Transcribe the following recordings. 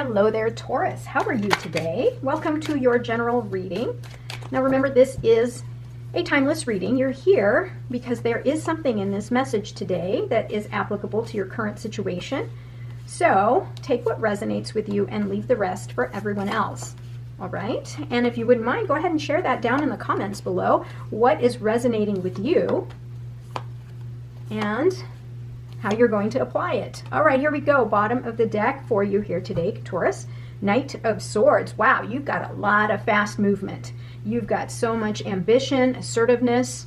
Hello there, Taurus. How are you today? Welcome to your general reading. Now remember, this is a timeless reading. You're here because there is something in this message today that is applicable to your current situation. So take what resonates with you and leave the rest for everyone else. All right? And if you wouldn't mind, go ahead and share that down in the comments below. What is resonating with you and how you're going to apply it. All right, here we go. Bottom of the deck for you here today, Taurus. Knight of Swords. Wow, you've got a lot of fast movement. You've got so much ambition, assertiveness,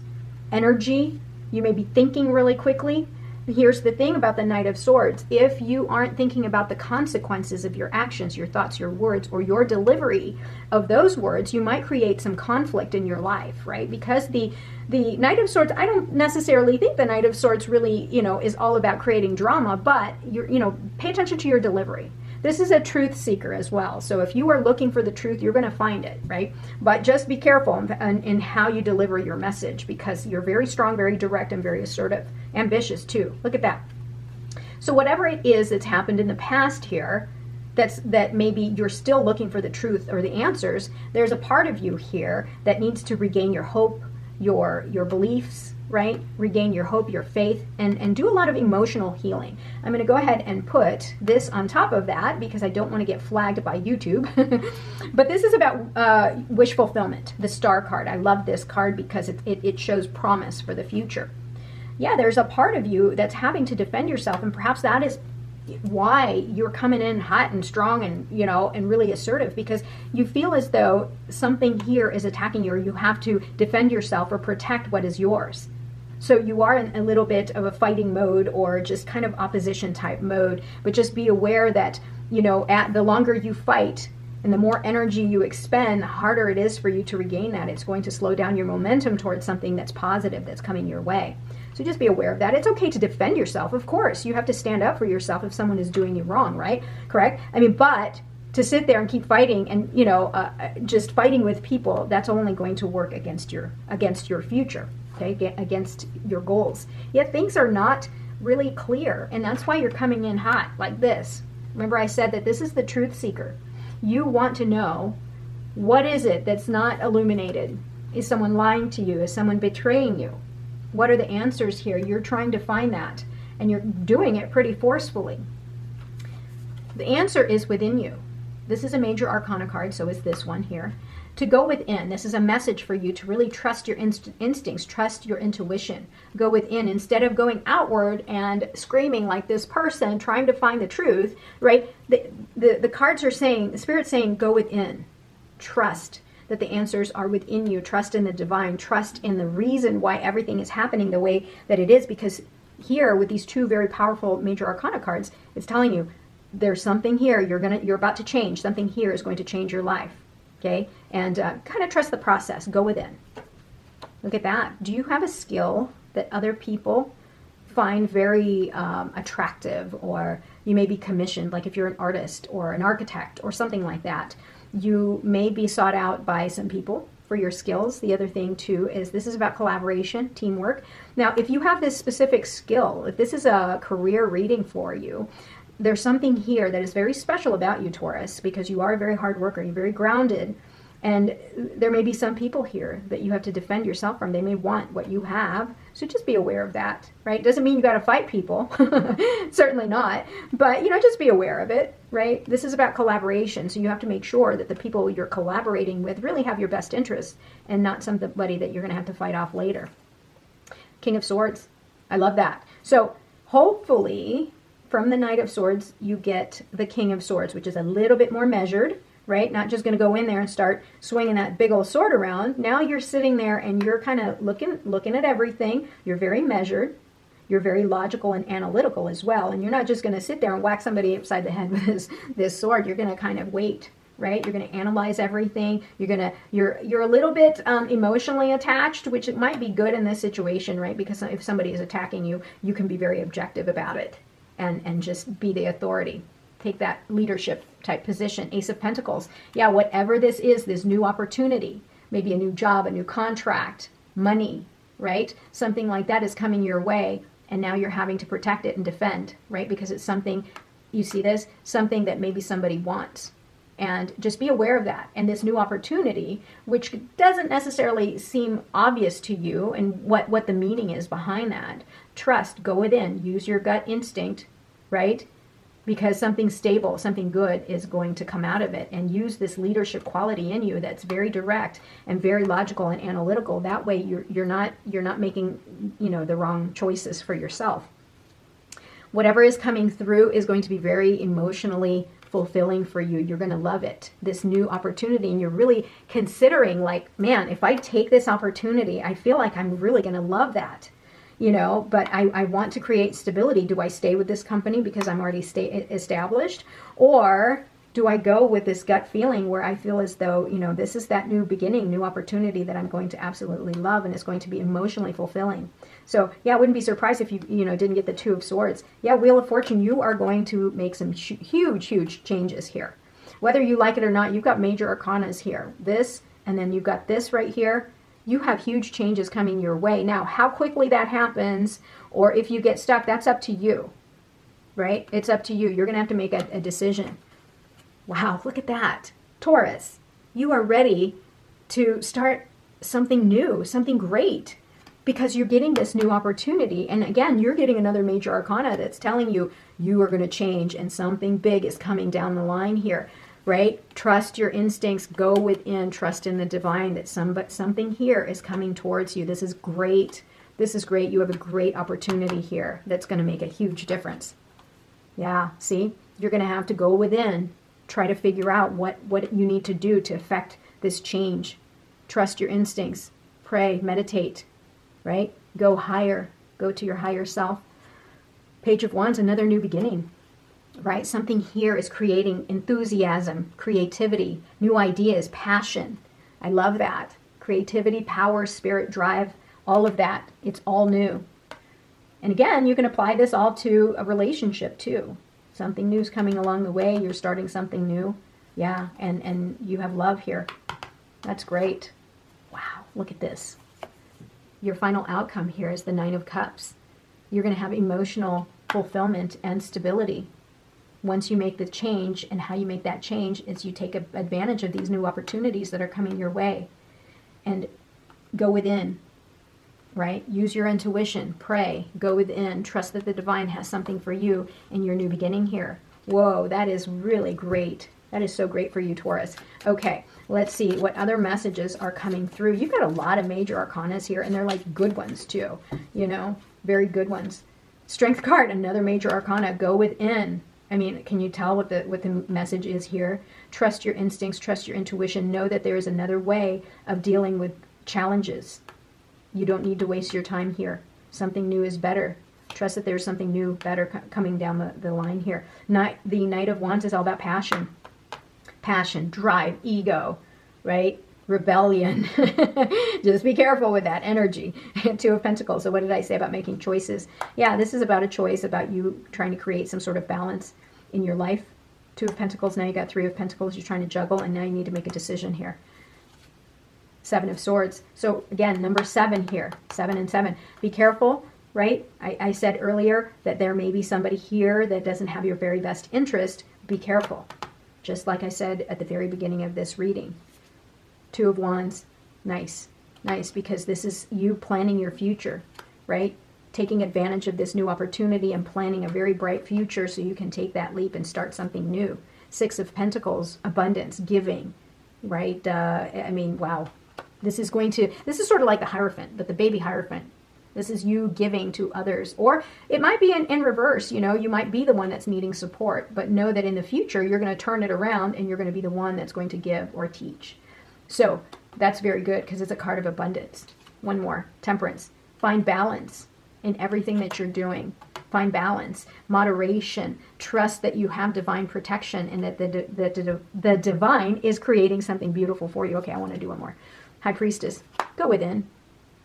energy. You may be thinking really quickly. Here's the thing about the Knight of Swords. If you aren't thinking about the consequences of your actions, your thoughts, your words, or your delivery of those words, you might create some conflict in your life, right? Because the Knight of Swords, I don't necessarily think the Knight of Swords really, is all about creating drama, but pay attention to your delivery. This is a truth seeker as well. So if you are looking for the truth, you're going to find it, right? But just be careful in how you deliver your message, because you're very strong, very direct, and very assertive. Ambitious too. Look at that. So whatever it is that's happened in the past here, that maybe you're still looking for the truth or the answers, there's a part of you here that needs to regain your hope, your beliefs, right? Regain your hope, your faith, and do a lot of emotional healing. I'm going to go ahead and put this on top of that because I don't want to get flagged by YouTube. But this is about wish fulfillment, the Star card. I love this card because it shows promise for the future. Yeah, there's a part of you that's having to defend yourself, and perhaps that is why you're coming in hot and strong and and really assertive, because you feel as though something here is attacking you, or you have to defend yourself or protect what is yours. So you are in a little bit of a fighting mode, or just kind of opposition type mode. But just be aware that at the longer you fight and the more energy you expend, the harder it is for you to regain that. It's going to slow down your momentum towards something that's positive that's coming your way. So just be aware of that. It's okay to defend yourself. Of course, you have to stand up for yourself if someone is doing you wrong, right? Correct? But to sit there and keep fighting and, just fighting with people, that's only going to work against your future, okay? Against your goals. Yet things are not really clear, and that's why you're coming in hot like this. Remember I said that this is the truth seeker. You want to know, what is it that's not illuminated? Is someone lying to you? Is someone betraying you? What are the answers here? You're trying to find that, and you're doing it pretty forcefully. The answer is within you. This is a major arcana card, so is this one here. To go within, this is a message for you to really trust your instincts, trust your intuition. Go within instead of going outward and screaming like this person, trying to find the truth, right? The cards are saying, the Spirit's saying, go within. Trust that the answers are within you. Trust in the divine. Trust in the reason why everything is happening the way that it is. Because here, with these two very powerful major arcana cards, it's telling you there's something here. You're about to change. Something here is going to change your life. Okay, and kind of trust the process. Go within. Look at that. Do you have a skill that other people find very attractive, or you may be commissioned, like if you're an artist or an architect or something like that? You may be sought out by some people for your skills. The other thing too is this is about collaboration, teamwork. Now, if you have this specific skill, if this is a career reading for you, there's something here that is very special about you, Taurus, because you are a very hard worker. You're very grounded. And there may be some people here that you have to defend yourself from. They may want what you have. So just be aware of that, right? Doesn't mean you got to fight people. Certainly not. But, just be aware of it, right? This is about collaboration. So you have to make sure that the people you're collaborating with really have your best interests and not somebody that you're going to have to fight off later. King of Swords. I love that. So hopefully from the Knight of Swords, you get the King of Swords, which is a little bit more measured, right? Not just going to go in there and start swinging that big old sword around. Now you're sitting there and you're kind of looking at everything. You're very measured. You're very logical and analytical as well. And you're not just going to sit there and whack somebody upside the head with this sword. You're going to kind of wait, right? You're going to analyze everything. You're a little bit emotionally attached, which it might be good in this situation, right? Because if somebody is attacking you, you can be very objective about it and just be the authority. Take that leadership type position. Ace of Pentacles. Yeah, whatever this is, this new opportunity, maybe a new job, a new contract, money, right? Something like that is coming your way, and now you're having to protect it and defend, right? Because it's something You see this? Something that maybe somebody wants. And just be aware of that. And this new opportunity, which doesn't necessarily seem obvious to you and what the meaning is behind that. Trust, go within, use your gut instinct, right? Because something stable, something good is going to come out of it. And use this leadership quality in you that's very direct and very logical and analytical. That way you're not making, the wrong choices for yourself. Whatever is coming through is going to be very emotionally fulfilling for you. You're going to love it, this new opportunity. And you're really considering like, man, if I take this opportunity, I feel like I'm really going to love that, but I want to create stability. Do I stay with this company because I'm already established? Or do I go with this gut feeling where I feel as though, this is that new beginning, new opportunity that I'm going to absolutely love and it's going to be emotionally fulfilling. So yeah, I wouldn't be surprised if you didn't get the Two of Swords. Yeah, Wheel of Fortune, you are going to make some huge changes here. Whether you like it or not, you've got major arcanas here. This, and then you've got this right here. You have huge changes coming your way. Now, how quickly that happens, or if you get stuck, that's up to you, right? It's up to you. You're going to have to make a decision. Wow, look at that. Taurus, you are ready to start something new, something great, because you're getting this new opportunity. And again, you're getting another major arcana that's telling you you are going to change and something big is coming down the line here, right? Trust your instincts, go within, trust in the divine that something here is coming towards you. This is great. This is great. You have a great opportunity here that's going to make a huge difference. Yeah, see, you're going to have to go within, try to figure out what you need to do to affect this change. Trust your instincts, pray, meditate, right? Go higher, go to your higher self. Page of Wands, another new beginning, right? Something here is creating enthusiasm, creativity, new ideas, passion. I love that. Creativity, power, spirit, drive, all of that. It's all new. And again, you can apply this all to a relationship too. Something new is coming along the way. You're starting something new. Yeah, and you have love here. That's great. Wow, look at this. Your final outcome here is the Nine of Cups. You're going to have emotional fulfillment and stability. Once you make the change, and how you make that change is you take advantage of these new opportunities that are coming your way and go within, right? Use your intuition, pray, go within, trust that the divine has something for you in your new beginning here. Whoa, that is really great. That is so great for you, Taurus. Okay, let's see what other messages are coming through. You've got a lot of major arcanas here, and they're like good ones too, very good ones. Strength card, another major arcana, go within. I mean, can you tell what the message is here? Trust your instincts, trust your intuition. Know that there is another way of dealing with challenges. You don't need to waste your time here. Something new is better. Trust that there's something new, better coming down the line here. The Knight of Wands is all about passion. Passion, drive, ego, right? Rebellion. Just be careful with that energy. Two of Pentacles. So what did I say about making choices? Yeah, this is about a choice, about you trying to create some sort of balance in your life. Two of Pentacles. Now you got Three of Pentacles. You're trying to juggle, and now you need to make a decision here. Seven of Swords. So again, number 7 here. 7 and 7. Be careful, right? I said earlier that there may be somebody here that doesn't have your very best interest. Be careful. Just like I said at the very beginning of this reading. Two of Wands. Nice. Nice, because this is you planning your future, right? Taking advantage of this new opportunity and planning a very bright future so you can take that leap and start something new. Six of Pentacles. Abundance. Giving, right? I mean, wow. This is sort of like the Hierophant, but the baby Hierophant. This is you giving to others. Or it might be in reverse, you might be the one that's needing support, but know that in the future you're going to turn it around and you're going to be the one that's going to give or teach. So that's very good because it's a card of abundance. One more, Temperance. Find balance in everything that you're doing. Find balance, moderation, trust that you have divine protection and that the divine is creating something beautiful for you. Okay, I want to do one more. High Priestess, go within,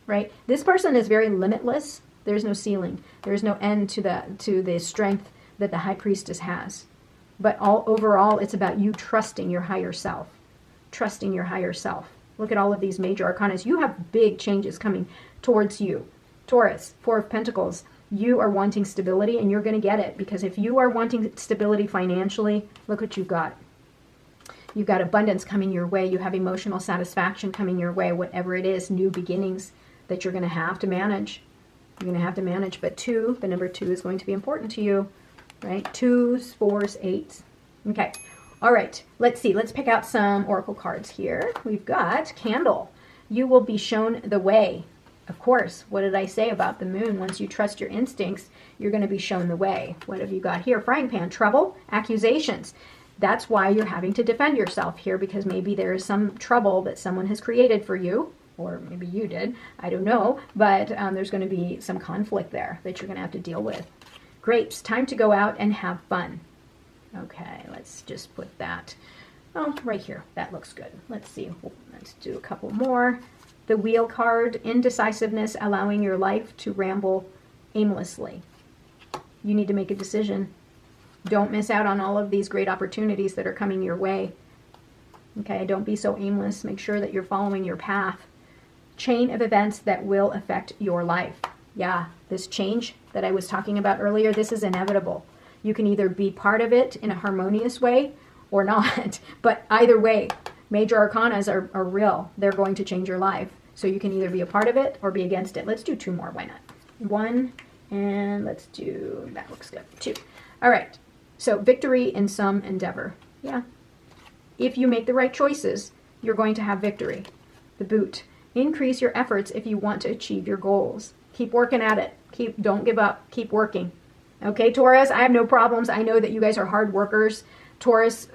right? This person is very limitless. There's no ceiling. There's no end to the strength that the High Priestess has. But overall, it's about you trusting your higher self. Trusting your higher self. Look at all of these major arcanas. You have big changes coming towards you. Taurus, Four of Pentacles. You are wanting stability, and you're going to get it, because if you are wanting stability financially, look what you've got. You've got abundance coming your way. You have emotional satisfaction coming your way, whatever it is, new beginnings that you're going to have to manage. You're going to have to manage. But two, the number 2 is going to be important to you, right? 2s, 4s, 8s. Okay. All right. Let's see. Let's pick out some oracle cards here. We've got Candle. You will be shown the way. Of course. What did I say about the moon? Once you trust your instincts, you're going to be shown the way. What have you got here? Frying pan. Trouble. Accusations. That's why you're having to defend yourself here, because maybe there is some trouble that someone has created for you, or maybe you did. I don't know. But there's going to be some conflict there that you're going to have to deal with. Grapes. Time to go out and have fun. Okay, let's just put that, right here. That looks good. Let's see. Let's do a couple more. The Wheel card. Indecisiveness, allowing your life to ramble aimlessly. You need to make a decision. Don't miss out on all of these great opportunities that are coming your way. Okay, don't be so aimless. Make sure that you're following your path. Chain of events that will affect your life. Yeah, this change that I was talking about earlier, this is inevitable. You can either be part of it in a harmonious way or not. But either way, major arcanas are real. They're going to change your life. So you can either be a part of it or be against it. Let's do 2 more. Why not? 1, and let's do, that looks good, 2. All right. So victory in some endeavor. Yeah. If you make the right choices, you're going to have victory. The Boot. Increase your efforts if you want to achieve your goals. Keep working at it. Don't give up. Keep working. Okay, Taurus, I have no problems. I know that you guys are hard workers. Taurus,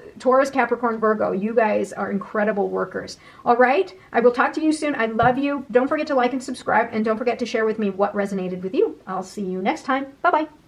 Capricorn, Virgo, you guys are incredible workers. All right, I will talk to you soon. I love you. Don't forget to like and subscribe, and don't forget to share with me what resonated with you. I'll see you next time. Bye-bye.